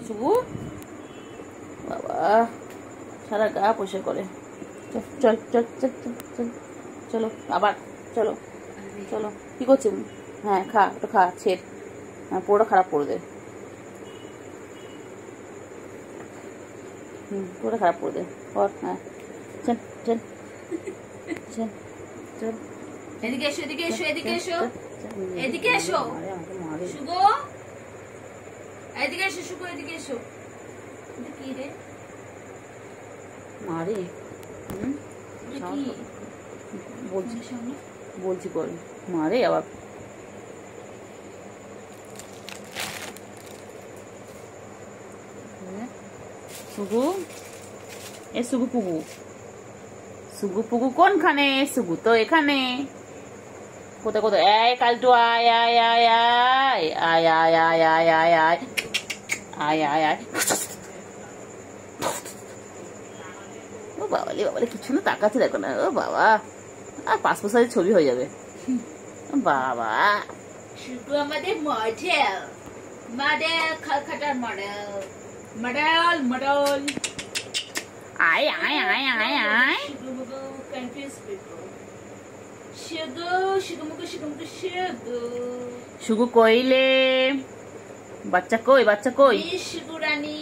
শুভু বাবা সারা গা পয়সা করে। চল চল চল চল চল চলো আবার চলো চলো। কি করছি? হ্যাঁ খা, ওটা খা, ছেড়, হ্যাঁ পুরোটা খারাপ করে দে। পুরোটা খারাপ করে দে। কর, হ্যাঁ চল চল চল চল। এদিকে এসো, এদিকে এসো, এদিকে এসো, এদিকে এসো শুগো, এদিকে এসো শুগো, এদিকে এসো। কি রে মারে? বলছি বলছি বল, মারে আবার। সুগু, এ সুগু পুগু, সুগু পুগু কোনখানে? সুগু তো এখানে। কোথায় কোথায়? এই কালটু আয় আয় আয় আয় আয় আয় আয় আয় আয় আয় আয় আয় আয়। ও বাবালে বাবালে, কিছু না, তাকাচ্ছে দেখো না। ও বাবা, আর পাসপোর্ট সাইজের ছবি হয়ে যাবে। বাবা শুগো আমাদের মডেল, মডেল, খালখাটার মডেল, মডেল মডেল। আয় আয় আয় আয় আয়। শুগো কনফিউজ পিপল। শুগো শুগো মুগো শুগো মুগো শুগো। শুগু কইলে? বাচ্চা কই, বাচ্চা কই? শুগো রানী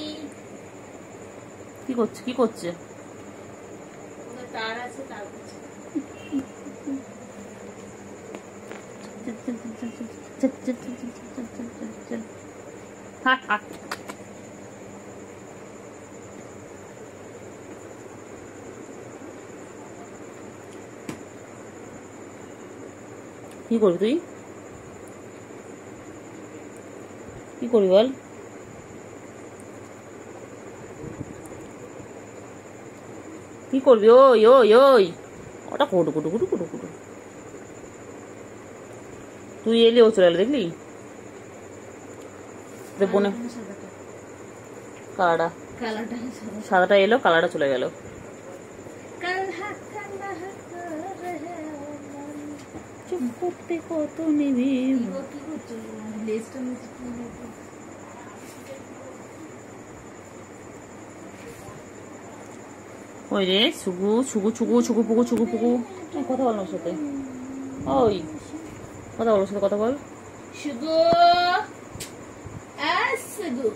কি করছে, কি করছে? তার আছে, তার কাছে। কি করবি তুই? কি করবি বল? কি করবি? ওই ওই ওই, ওটা কুটু কুটু কুটু কুটু কুটু। তুই এলি, ও চলে এলো, দেখলি? বোনে কালারটা, সাদাটা এলো, কালারটা চলে গেল। চুপ করতে কত নেবে। ওই রে সুগু, সুগু ছুগু, ছুগু পুগু, ছুগু পুগু। কথা বল ওর সাথে। ওই কথা বল, ওর সাথে কথা বল। শুগো শুগো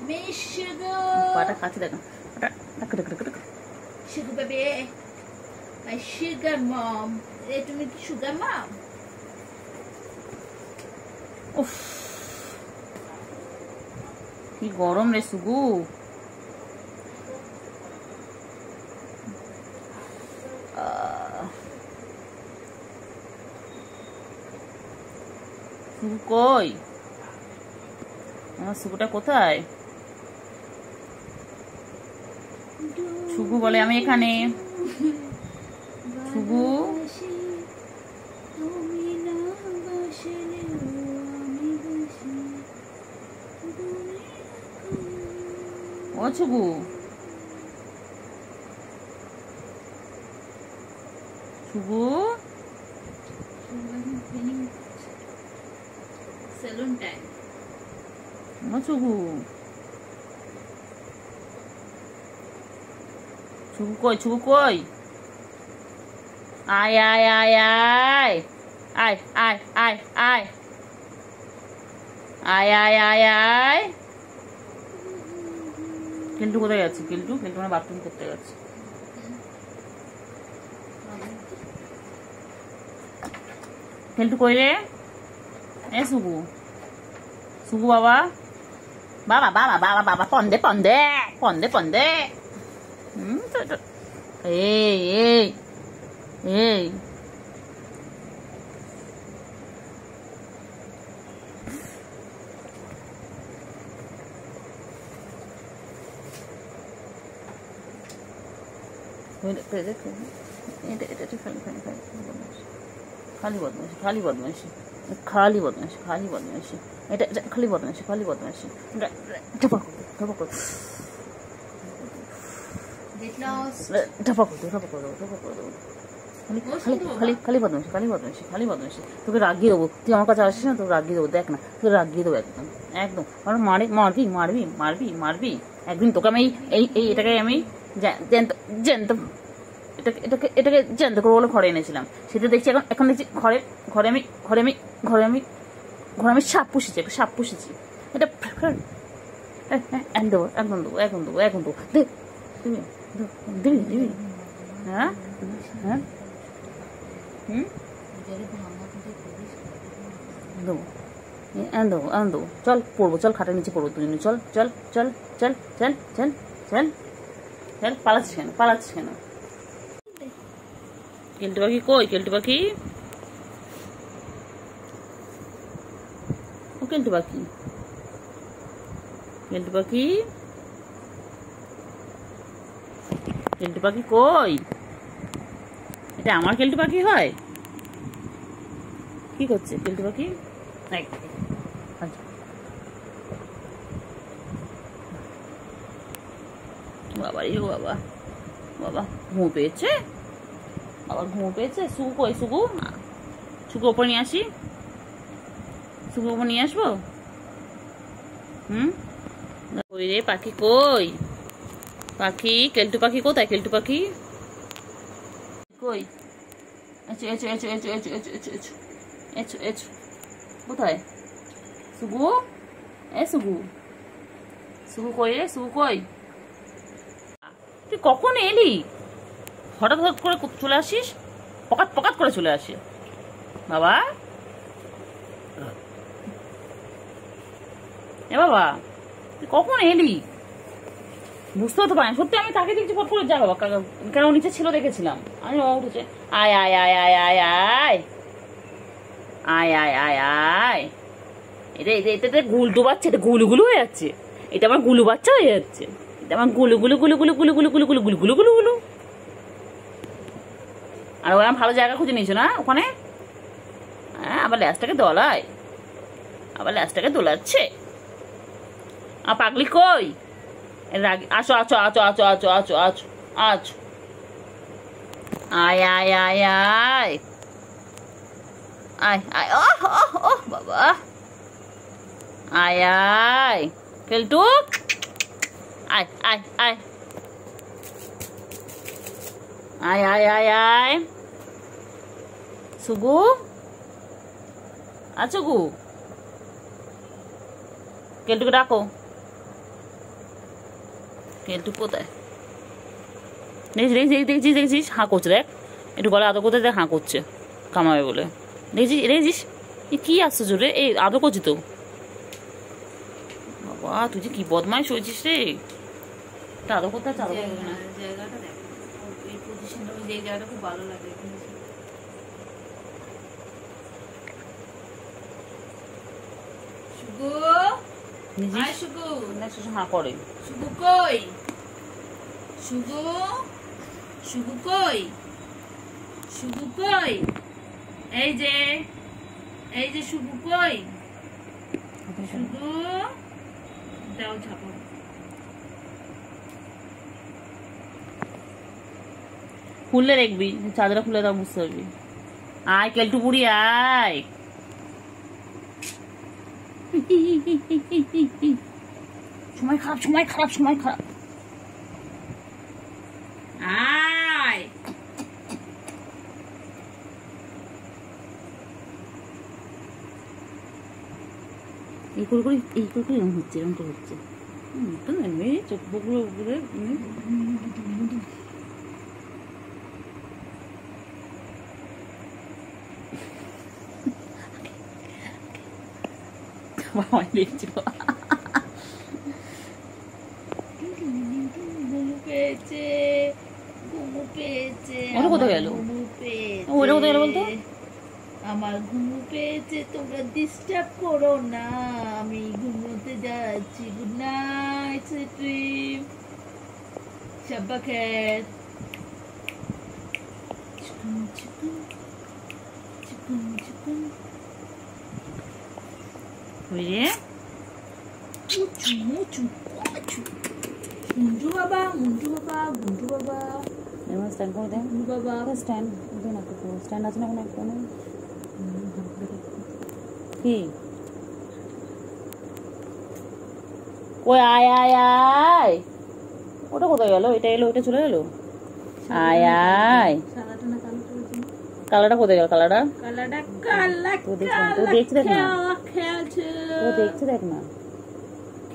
মি শুগো। পাটা খাচ্ছে দেখো, শুগো বেবি, মাই সুগার মম। এ তুমি কি সুগার মম? উফ কি গরম রে সুগু। সুগু কই? আমার সুগুটা কোথায়? সুগু বলে আমি এখানে। সুগু, ও সুগু, সুগু সেলুন টাইম। ও সুগু, সুগু কই, সুগু কই? আয় আয় আয় আয় আয় আয় আয় আয় আয় আয় আয় আয়। কিল্টু কোথায় গেছে? কিল্টু, কিল্টু মানে বাথরুম করতে গেছে। কিল্টু কই রে? এ সুগু, সুগু বাবা, বাবা বাবা বাবা বাবা, পন্দে পন্দে পন্দে পন্দে। এই এই এই খালি বদমাইশি, খালি বদমাইশি, খালি বদমাইশি, খালি বদমাইশি, এটা খালি বদমাইশি, খালি বদমাইশি। ঢাপা করতো, ঢাপা করতো, ঢাপা করতো, ঢাপা করে দেবো, ঢাপা করে দেবো। খালি বদমাইশি তোকে রাগিয়ে দেবো, তুই আমার কাছে আসিস না, তোকে রাগিয়ে দেবো, দেখ না তোকে রাগিয়ে দেবো একদম একদম। আমার মারবি একদিন তোকে আমি এটাকে আমি জ্যান্ত এটাকে জ্যান্ত করবো বলে ঘরে এনেছিলাম, সেটা দেখছি এখন দেখছি ঘরে আমি সাপ পুষেছি এটা একদম দেবো দিবি হ্যাঁ দেবো চল পড়বো, চল খাটের নিচে পড়বো দুজনে, চল পালাচ্ছিস কেন কেলটু পাখি কই? কেলটু পাখি কই? এটা আমার কেলটু পাখি হয়? কি করছে কেলটু পাখি? বাবা ঘুম পেয়েছে, সুগু কই? সুগু ওপর নিয়ে আসি, নিয়ে আসবো। ওই রে পাখি কই? কেলটু পাখি কোথায়? কেলটু পাখি কই? কোথায় সুগু? সুগু কই রে? সুগু কই? তুই কখন এলি? হঠাৎ করে চলে আসিস, পকাত করে চলে আসে বাবা। বাবা তুই কখন এলি? বুঝতে তো পারি সত্যি, আমি তাকে দেখছি ফট করে যা বাবা, কেন নিচে ছিল দেখেছিলাম আমি, বাবা উঠেছে আয় আয় আয় আয় আয় আয় আয় আয় আয় আয় এটা গুলটু বাচ্চা, এটা গুলুগুলু হয়ে যাচ্ছে, এটা আমার গুলু বাচ্চা হয়ে যাচ্ছে, এটা আমার গুলু আর ওরা ভালো জায়গা খুঁজে নিয়েছো না ওখানে? হ্যাঁ আবার ল্যাসটাকে দোলাচ্ছে। আর পাগলি কই? আসো আয় আয় আয় আয় আয় আয় ও বাবা আয় আয় কেলটু আয় আয় আয় আয় আয় আয় আয় সুগু সুগু কেলটুকে ডাকো। কেলটু কোথায়? দেখছিস হাঁ করছে, দেখ একটু গলা আদর করতে, দেখ হাঁ করছে কামাবে বলে, দেখছিস কি আশ্চর্য রে, এই আদর করছি তো। বাবা তুই যে কি বদমাইশ হয়েছিস রে, আদর করতে জায়গাটা দেখ, এই পজিশনটা, ওই জায়গাটা খুব ভালো লাগে। হাঁ করে শুভু কই? এই যে শুভু কই? শুভু দাও ঝাপা। খুললে দেখবি, চাদরা খুলে দাও বুঝতে পারবি। আয় কেলটু বুড়ি আয়। সময় খারাপ আয়। এই করে এরকম হচ্ছে চোখ বগুলো উপরে আমার ঘুমু পেয়েছে, তোমরা ডিস্টার্ব করো না, আমি ঘুমোতে যাচ্ছি। গুড নাইট, সুইট ড্রিম, শাব্বা খেত। মুন্টু বাবা এমন স্ট্যান্ড করে দেন বাবা স্ট্যান্ড দেন না, স্ট্যান্ড আছে না কোনো একটা কি কই আয় আয় আয়, ওটা কোথায় গেল? এটা এলো, ওটা চলে গেল। আয় আয়, সাদাটা না কালোটা? কালারটা কোথায় গেল? কালারটা কালারটা কালা তো দেখছি দেখ না, খেলছে তো দেখছি দেখ না।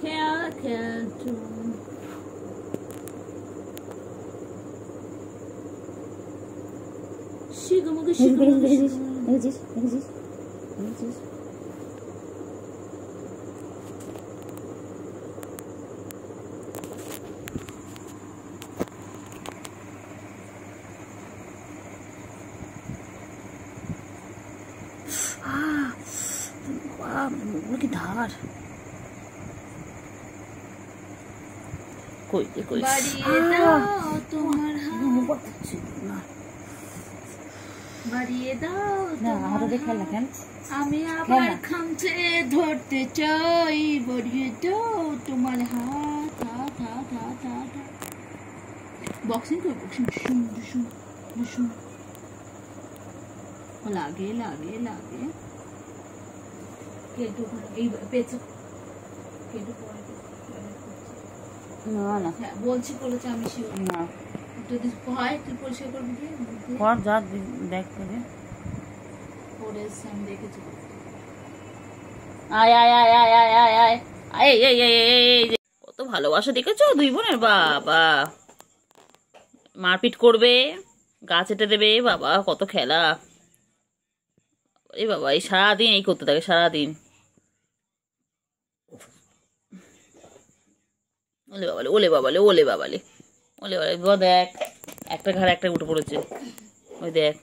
খেলছে শিখুমুখে দেখেছিস দেখেছিস দেখেছিস দেখেছিস। কি ধার কই কই বাড়িয়ে দাও তোমার হাত, বাড়িয়ে দাও না হাতে দিয়ে খেল না কেন? আমি আবার খামচে ধরতে চাই, বাড়িয়ে দাও তোমার হাত হাত হাত হাত হাত। বক্সিং কর, বক্সিং শুন শুন শুন, লাগে লাগে লাগে। কেটু এই পেছো কেটু পরে না না হ্যাঁ বলছি বলেছে আমি শিওর না যদি হয় তুই পরিষ্কার করবি কি কর যা দেখ করে পরে আমি দেখেছি। আয় আয় আয় আয় আয় আয় আয় আয় এই এই এই কত ভালোবাসা দেখেছো দুই বোনের। বাবা মারপিট করবে, গাছ এঁটে দেবে, বাবা কত খেলা। এই বাবা এই সারাদিন এই করতে থাকে, সারাদিন। ওলে বাবালে ওলে বাবালে ওলে বাবালে ওলে বাবালে দেখ একটা ঘাড়ে একটা উঠে পড়েছে। ওই দেখ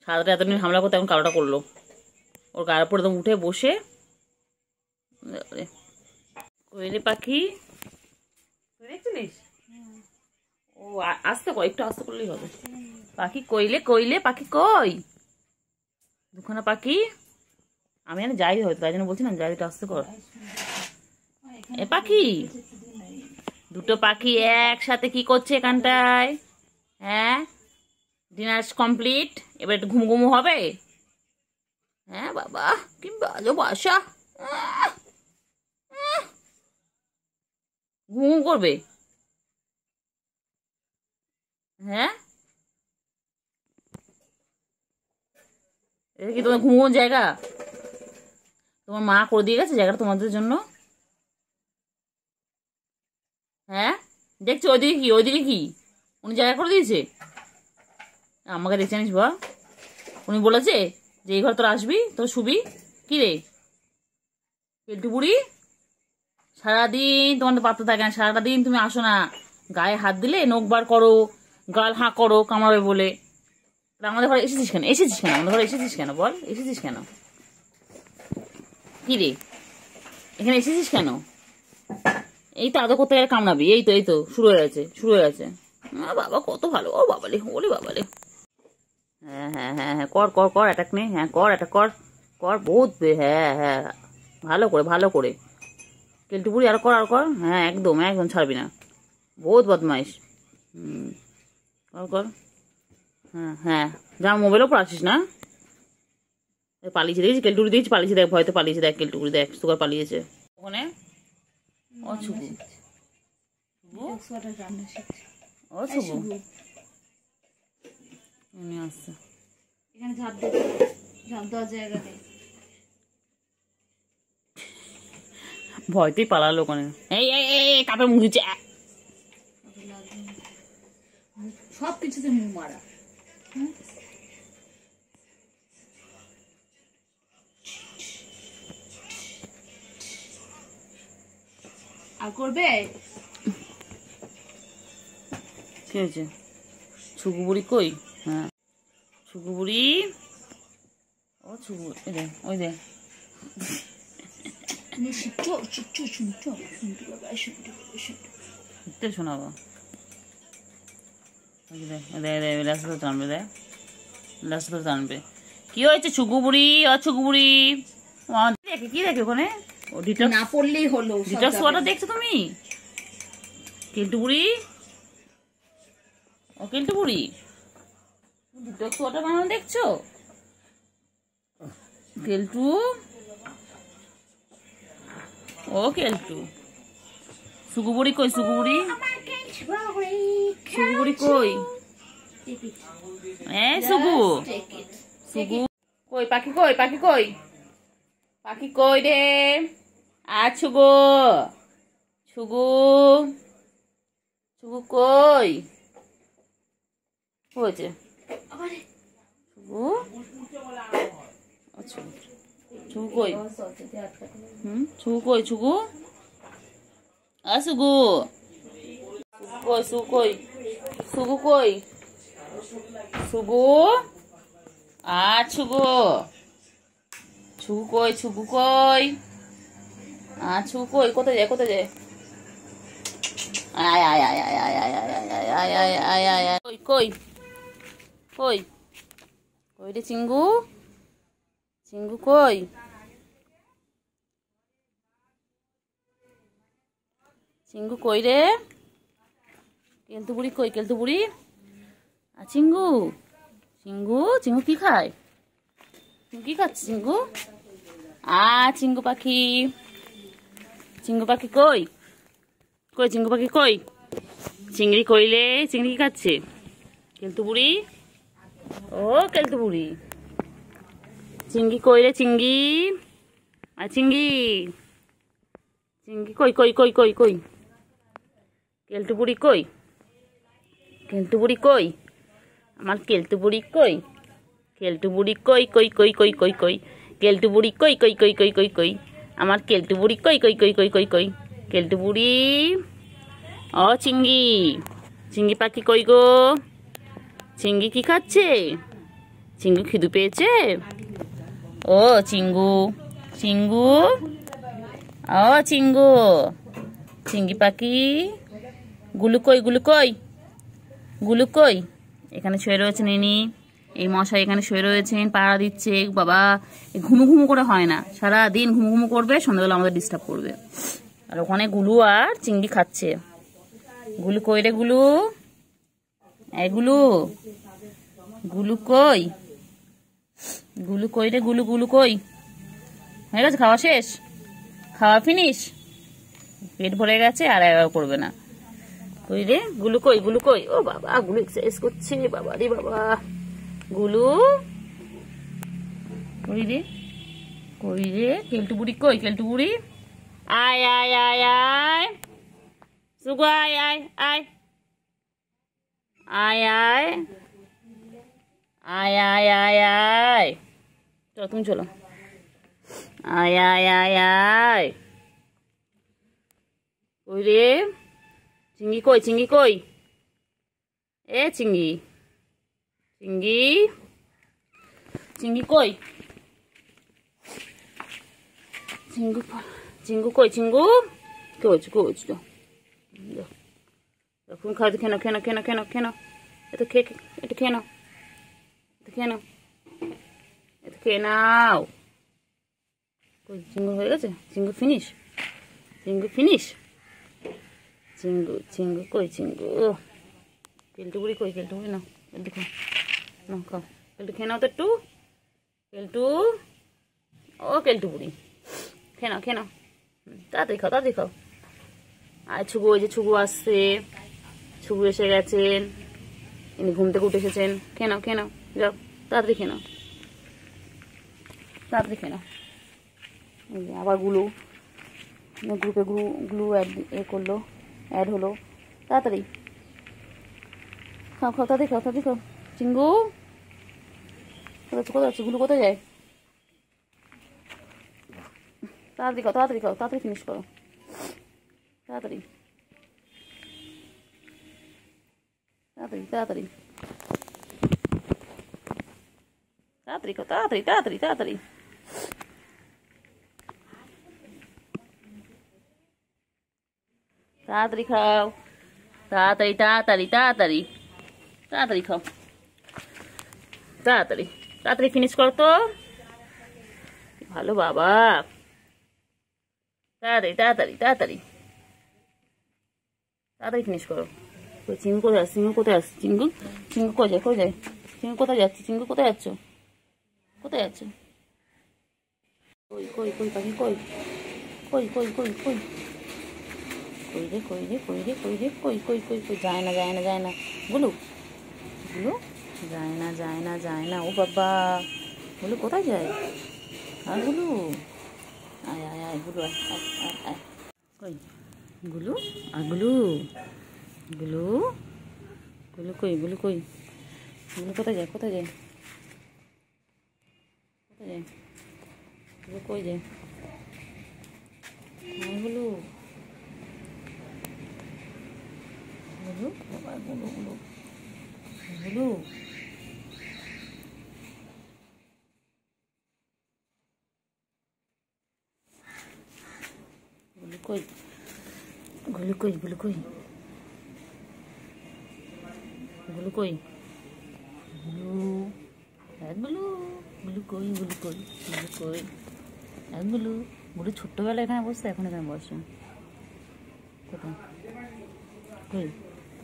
সাদাটা এতদিন হামলা করতে এখন কালোটা করলো, ওর গায়ের উপর একদম উঠে বসে। কোয়েলে পাখি দেখছিলিস? ও আস্তে কর, একটু আস্তে করলেই হবে। পাখি কইলে কইলে পাখি কই দুখানা পাখি। আমি আর যাই হয়তো তাই জন্য বলছি না যাই, একটু আস্তে কর। এ পাখি দুটো পাখি একসাথে কি করছে এখানটায়? হ্যাঁ ডিনার কমপ্লিট, এবার একটু ঘুম ঘুমু হবে। হ্যাঁ বাবা কি ভালোবাসা, ঘুম করবে। হ্যাঁ এটা কি তোমার ঘুমোর জায়গা? তোমার মা করে দিয়ে গেছে জায়গাটা তোমাদের জন্য। হ্যাঁ দেখছি ওইদিকে কি, ওইদিকে কি উনি জায়গা করে দিয়েছে? আমাকে দেখছি জানিস বা, উনি বলেছে যে এই ঘর তোর আসবি তোর শুবি। কি রে পেল্টু বুড়ি, সারাদিন তোমার তো পাত্তা থাকে না, সারাটা দিন তুমি আসো না, গায়ে হাত দিলে নখ বার করো, গাল হাঁ করো কামড়াবে বলে। আমাদের ঘরে এসেছিস কেন? এসেছিস কেন আমাদের ঘরে? এসেছিস কেন বল, এসেছিস কেন? কি রে এখানে এসেছিস কেন? এই তো আদৌ করতে গেলে কামড়াবি, এই তো শুরু হয়ে গেছে শুরু হয়ে গেছে। বাবা কত ভালো, ও বাবালে ওলে বাবালে। হ্যাঁ হ্যাঁ হ্যাঁ হ্যাঁ কর কর কর অ্যাটাক নে, হ্যাঁ কর অ্যাটাক কর কর বহুত। হ্যাঁ হ্যাঁ ভালো করে ভালো করে কেলটু বুড়ি আর কর আর কর। হ্যাঁ একদম একদম ছাড়বি না, বহুত বদমাইশ। কর কর হ্যাঁ হ্যাঁ যা মোবাইলও পর আসিস না। পালিয়েছে দেখেছি কেলটুকুরি দিয়েছি, পালিয়েছে দেখ, ভয়তো পালিয়েছে দেখ কেলটুকুরি দেখ, সুগার পালিয়েছে ওখানে। ও ছুবু ও ছুবু উনি আসছে এখানে ঝাঁপ দেওয়ার জায়গা নেই, ভয়তেই পালালো ওখানে। এই এই কাপড় মুখ দিচ্ছে, সব কিছুতে মুখ মারা। আর করবে কি হয়েছে? ছুকু বুড়ি কই? হ্যাঁ ছুকু বুড়ি, ও ছুকু ওই দে শোনাবো টানবে দেখ লাস্ট টানবে। কি হয়েছে ছুকু বুড়ি? ছুকু বুড়ি দেখে কি দেখে ওখানে? ও ডিটক্স না পড়লেই হলো, ডিটক্স ওয়াটার দেখছো তুমি? কেলটু বুড়ি ও কেলটু বুড়ি দুটো ছোট বানানো দেখছো? কেলটু, ও কেলটু। সুগু বুড়ি কই? সুগু বুড়ি, সুগু বুড়ি কই? সুগু, সুগু কই? পাখি কই? পাখি কই? পাখি কই রে? আর সুগু, সুগু, সুগু কই? হয়েছে সুগু, আচ্ছা সুগু কই? সুগু কই? সুগু, আর সুগু কই? সুগু কই? সুগু কই? সুগু, আর সুগু, সুগু কই? সুগু কই? আর সুগু কই? কোথায় যায়? কোথায় যায়? আয় আয় আয় আয় আয় আয় আয় আয় আয় আয় আয় আয় আয়। কই কই কই? কই রে চিঙ্গু? চিঙ্গু কই? চিঙ্গু কই রে? কেলটু বুড়ি কই? কেলটু বুড়ি, আর চিঙ্গু, চিঙ্গু, চিঙ্গু কি খায়? কি খাচ্ছে চিঙ্গু? চিঙ্গু পাখি, চিঙ্গু পাখি কই? কই চিঙ্গু পাখি কই? চিংড়ি কইলে? চিংড়ি কি খাচ্ছে? কেলটু বুড়ি, ও কেলটু বুড়ি, চিংড়ি কইলে? চিংড়ি, আর চিংড়ি, চিংড়ি কই? কই কই কই কই? কেলটু বুড়ি কই? কেলটু বুড়ি কই? আমার কেলটু বুড়ি কই? কেলটু বুড়ি কই? কই কই কই কই কই? কেলটু বুড়ি কই? কই কই কই কই কই? আমার কেলটু বুড়ি কই? কই কই কই কই কই? কেলটু বুড়ি, ও চিংড়ি, চিংড়ি পাখি কই গো? চিংড়ি কি খাচ্ছে? চিঙ্গু খিদু পেয়েছে? ও চিঙ্গু, চিঙ্গু, ও চিঙ্গু, চিংড়ি পাখি, গুলু কই? গুলু কই? গুলু কই? এখানে শুয়ে রয়েছেন ইনি, এই মশাই এখানে শুয়ে রয়েছেন, পাড়া দিচ্ছে। বাবা ঘুমু ঘুমু করে হয় না, সারাদিন ঘুমু ঘুমু করবে, সন্ধ্যাবেলা আমাদের ডিস্টার্ব করবে। আর ওখানে গুলু আর চিংড়ি খাচ্ছে। গুলু কই রে? গুলু, এই গুলু, গুলু কই? গুলু কই রে? গুলু, গুলু কই? হয়ে গেছে খাওয়া শেষ? খাওয়া ফিনিশ? পেট ভরে গেছে, আর একবার করবে না। কই রে? গুলু কই? গুলু কই? ও বাবা, গুলু এক্সারসাইজ করছে, বাবা রে বাবা। গুলু কই রে? কই রে? কেলটু বুড়ি কই? কেলটু বুড়ি, আয় আয় আয় আয়, সুগু আয় আয় আয় আয় আয় আয় আয় আয় আয়, চলো তুমি চলো, আয় আয় আয় আয়। কই রে? চিংড়ি কই? চিংড়ি কই? এ চিংড়ি, চিংড়ি, চিংড়ি কই? চিঙ্গু, চিঙ্গু কই? চিঙ্গু কে হয়েছে? কে হয়েছে? তুমি খাও, খেয়ে নাও, খেয়ে নাও, খেয়ে নাও, খেয়ে নাও, খেয়ে নাও, এটা খেয়ে, এটা খেয়ে নাও, এটা খেয়ে নাও, এটা খেয়ে নাও। কই চিঙ্গু হয়ে গেছে? চিঙ্গু ফিনিশ? চিঙ্গু ফিনিশ? চিঙ্গু, চিঙ্গু কই? চিঙ্গু, কেলটু বুড়ি কই? কেলটু বুড়ি নাও, কেলটু খাও, নাও খাও, কেলটু খেয়ে নাও তো একটু, কেলটু, ও কেলটু বুড়ি, খেয়ে নাও, খেয়ে নাও, তাড়াতাড়ি খাও, তাড়াতাড়ি খাও। আর ছুগু, ওই যে ছুগু আসছে, ছুগু এসে গেছেন, ইনি ঘুম থেকে উঠে এসেছেন। খেয়ে নাও, খেয়ে নাও, যাও তাড়াতাড়ি খেয়ে নাও, তাড়াতাড়ি খেয়ে নাও। আবার গুলু, গ্রুপে গ্লু অ্যাড করলো, অ্যাড হলো, তাড়াতাড়ি খাও, খাও, তাড়াতাড়ি খাও, তাড়াতাড়ি খাও। চিঙ্গু কোথায়, কোথায় আছে গুলু? কোথায় যায়? তাড়াতাড়ি খাও, তাড়াতাড়ি খাও, তাড়াতাড়ি ফিনিশ করো, তাড়াতাড়ি, তাড়াতাড়ি, তাড়াতাড়ি, তাড়াতাড়ি খাও, তাড়াতাড়ি, তাড়াতাড়ি, তাড়াতাড়ি, তাড়াতাড়ি খাও, তাড়াতাড়ি, তাড়াতাড়ি, তাড়াতাড়ি, তাড়াতাড়ি খাও, তাড়াতাড়ি, তাড়াতাড়ি ফিনিশ করো তো, ভালো বাবা, তাড়াতাড়ি, তাড়াতাড়ি, তাড়াতাড়ি, তাড়াতাড়ি ফিনিশ করো। চিঙ্গু কোথায় আসছে? চিঙ্গু কোথায় আসছে? চিঙ্গু চিঙ্গু কই যায়? কই যায়? চিঙ্গু কোথায় যাচ্ছে? চিঙ্গু কোথায় যাচ্ছ? কোথায় যাচ্ছে? কই কই কই পাখি কই? কই কই কই কই? কই রে কই রে কই রে কই রে কই কই কই কই? যায় না যায় না যায় না। গুলু গুলু যায় না যায় না যায় না। ও বাবা, গুলু কোথায় যায়? আর গুলু আয় আয় আয় গুলু আয় আয় আয় আয়। কই গুলু? আর গুলু গুলু গুলু কই? গুলু কই? গুলু কোথায় যায়? কোথায় যায়? কোথায় যায়? গুলু কই যায়? গুলু গুলু বাবা গুলু গুলু গুলু গুলু কই? গুলু কই? গুলু কই? গুলু কই? গুলু গুলু গুলু কই? গুলু কই? গুলু কই? গুলু গুলু ছোট্টবেলা এখানে বসছে, এখন এখানে বসে। কোথায় কই?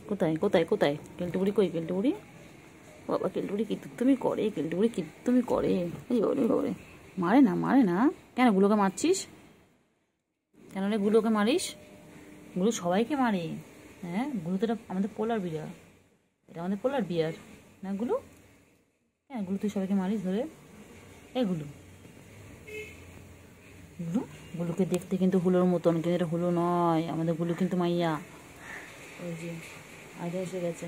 কোথায় কোথায় কোথায়? কেলটুকুড়ি কই? কেলটুকুড়ি বাবা, কেলটুকুড়ি কি তুমি করে? কেলটুকুড়ি কি তুমি করে? এই ওরে ওরে, মারে না মারে না। কেন গুলোকে মারছিস? কেন রে গুলোকে মারিস? গুলো সবাইকে মারে। হ্যাঁ, গুলো তো এটা আমাদের পোলার বিয়ার, এটা আমাদের পোলার বিয়ার না গুলো? হ্যাঁ, গুলো তুই সবাইকে মারিস ধরে? এগুলো গুলো গুলোকে দেখতে কিন্তু হুলোর মতন, কিন্তু এটা হুলো নয়, আমাদের গুলো কিন্তু মাইয়া। ওই যে আগে এসে গেছে।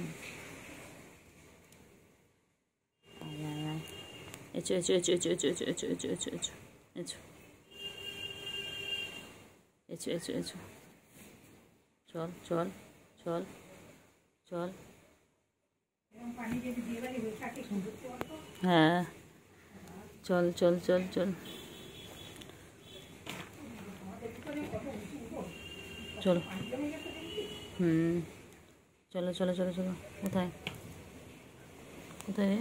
Echo echo echo echo echo echo echo echo echo echo echo echo echo echo. চল চল চল চল। হ্যাঁ চল চল চল চল চল। চলো চলো চলো চলো। কোথায় কোথায় রে?